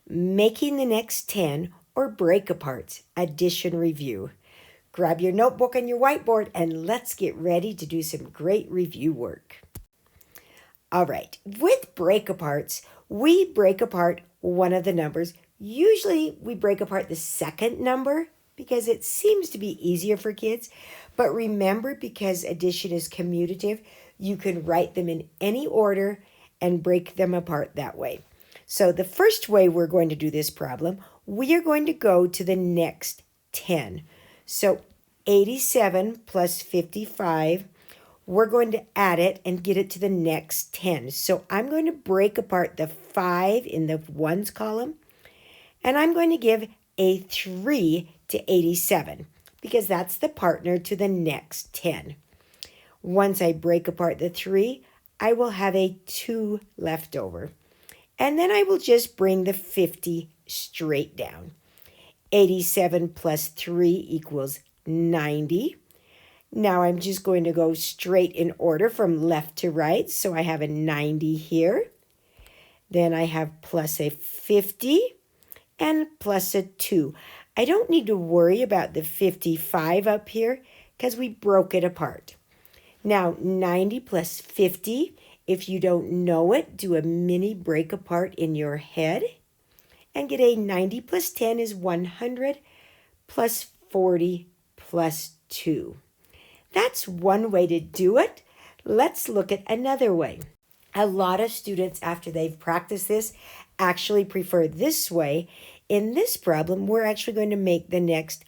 making the next 10 or break aparts, addition review. Grab your notebook and your whiteboard and let's get ready to do some great review work. All right, with break aparts, we break apart one of the numbers. Usually we break apart the second number because it seems to be easier for kids. But remember, because addition is commutative, you can write them in any order and break them apart that way. So the first way we're going to do this problem, we are going to go to the next 10. So 87 plus 55, we're going to add it and get it to the next 10. So I'm going to break apart the 5 in the ones column, and I'm going to give a 3 to 87 because that's the partner to the next 10. Once I break apart the 3, I will have a 2 left over. And then I will just bring the 50 straight down. 87 plus 3 equals 90. Now I'm just going to go straight in order from left to right. So I have a 90 here. Then I have plus a 50 and plus a 2. I don't need to worry about the 55 up here because we broke it apart. Now 90 plus 50, if you don't know it, do a mini break apart in your head and get a 90 plus 10 is 100 plus 40 plus 2. That's one way to do it. Let's look at another way. A lot of students, after they've practiced this, actually prefer this way. In this problem, we're actually going to make the next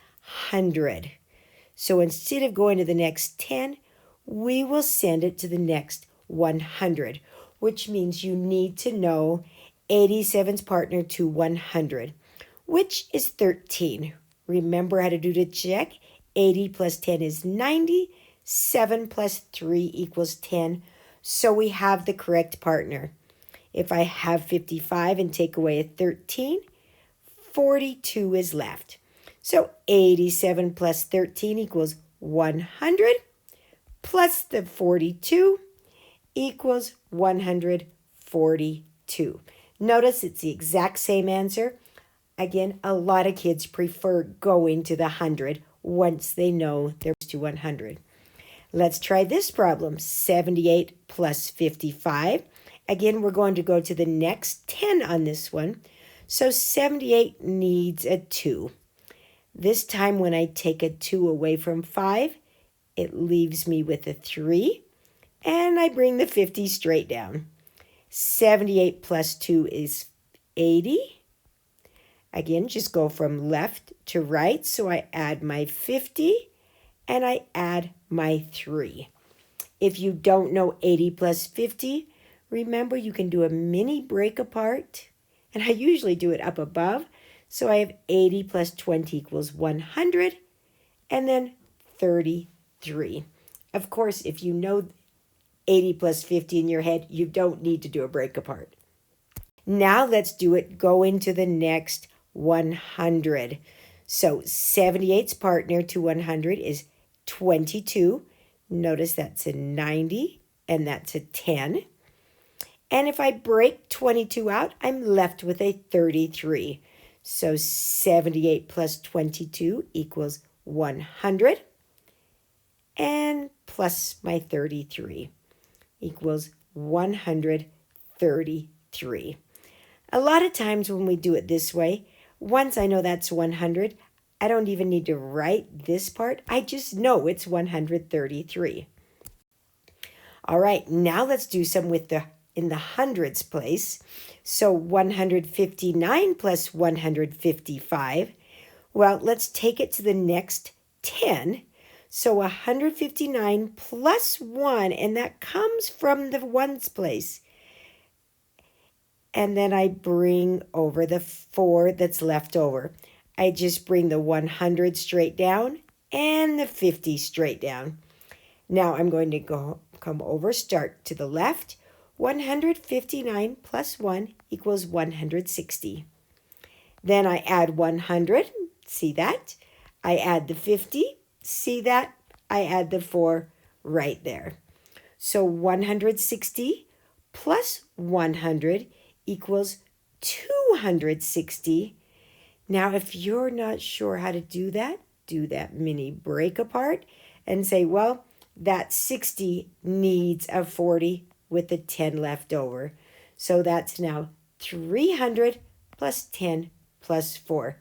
100. So instead of going to the next 10, we will send it to the next 100, which means you need to know 87's partner to 100, which is 13. Remember how to do the check. 80 plus 10 is 90. 7 plus 3 equals 10. So we have the correct partner. If I have 55 and take away a 13, 42 is left. So 87 plus 13 equals 100 plus the 42 equals 142. Notice it's the exact same answer. Again, a lot of kids prefer going to the 100 once they know there's to 100. Let's try this problem. 78 plus 55. Again, we're going to go to the next 10 on this one. So 78 needs a 2. This time when I take a 2 away from 5, it leaves me with a 3. And I bring the 50 straight down. 78 plus 2 is 80. Again, just go from left to right. So I add my 50 and I add my 3. If you don't know 80 plus 50, remember you can do a mini break apart. And I usually do it up above. So I have 80 plus 20 equals 100 and then 33. Of course, if you know 80 plus 50 in your head, you don't need to do a break apart. Now let's do it. Go into the next 100. So 78's partner to 100 is 22. Notice that's a 90 and that's a 10. And if I break 22 out, I'm left with a 33. So 78 plus 22 equals 100. And plus my 33 equals 133. A lot of times when we do it this way, once I know that's 100, I don't even need to write this part. I just know it's 133. All right, now let's do some with in the hundreds place. So 159 plus 155. Well, let's take it to the next 10. So 159 plus 1, and that comes from the ones place. And then I bring over the 4 that's left over. I just bring the 100 straight down and the 50 straight down. Now I'm going to come over, start to the left. 159 plus 1 equals 160. Then I add 100, see that? I add the 50, see that? I add the 4 right there. So 160 plus 100 equals 260. Now, if you're not sure how to do that mini break apart and say, well, that 60 needs a 40 with the 10 left over. So that's now 300 plus 10 plus 4.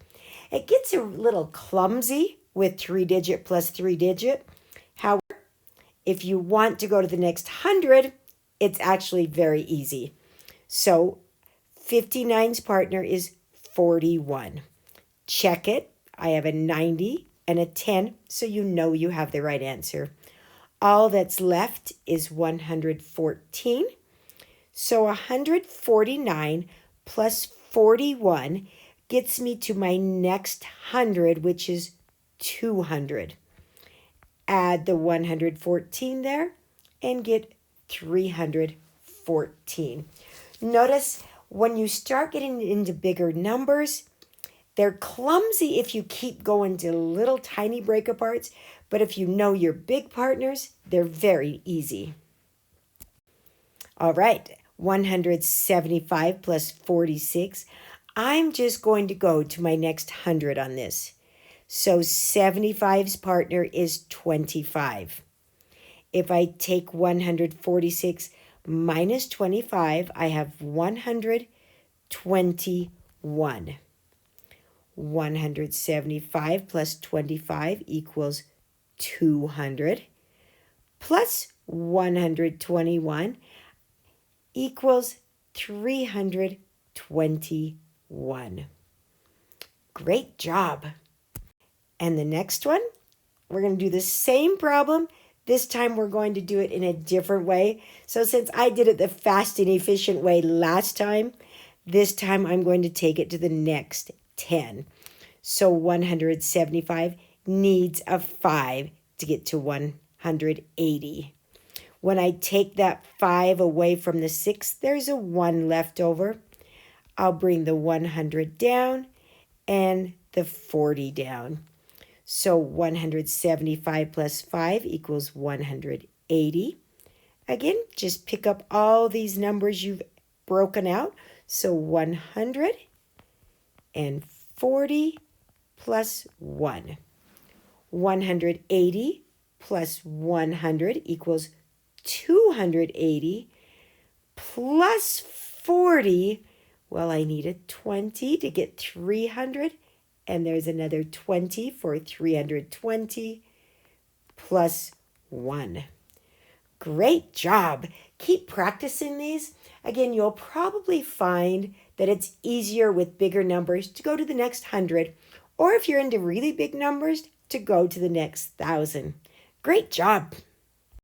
It gets a little clumsy with 3-digit plus 3-digit. However, if you want to go to the next 100, it's actually very easy. So 59's partner is 41. Check it. I have a 90 and a 10, so you know you have the right answer. All that's left is 114. So 149 plus 41 gets me to my next 100, which is 200. Add the 114 there and get 314. Notice when you start getting into bigger numbers, they're clumsy if you keep going to little tiny break aparts, but if you know your big partners, they're very easy. All right, 175 plus 46. I'm just going to go to my next 100 on this. So 75's partner is 25. If I take 146 minus 25, I have 121. 175 plus 25 equals 200. Plus 121 equals 321. Great job. And the next one, we're going to do the same problem. This time we're going to do it in a different way. So since I did it the fast and efficient way last time, this time I'm going to take it to the next 10. So 175 needs a 5 to get to 180. When I take that 5 away from the 6, there's a 1 left over. I'll bring the 100 down and the 40 down. So 175 plus 5 equals 180. Again, just pick up all these numbers you've broken out. So 140 plus 1. 180 plus 100 equals 280 plus 40. Well, I need a 20 to get 300. And there's another 20 for 320 plus 1. Great job. Keep practicing these. Again, you'll probably find that it's easier with bigger numbers to go to the next 100, or if you're into really big numbers, to go to the next 1,000. Great job.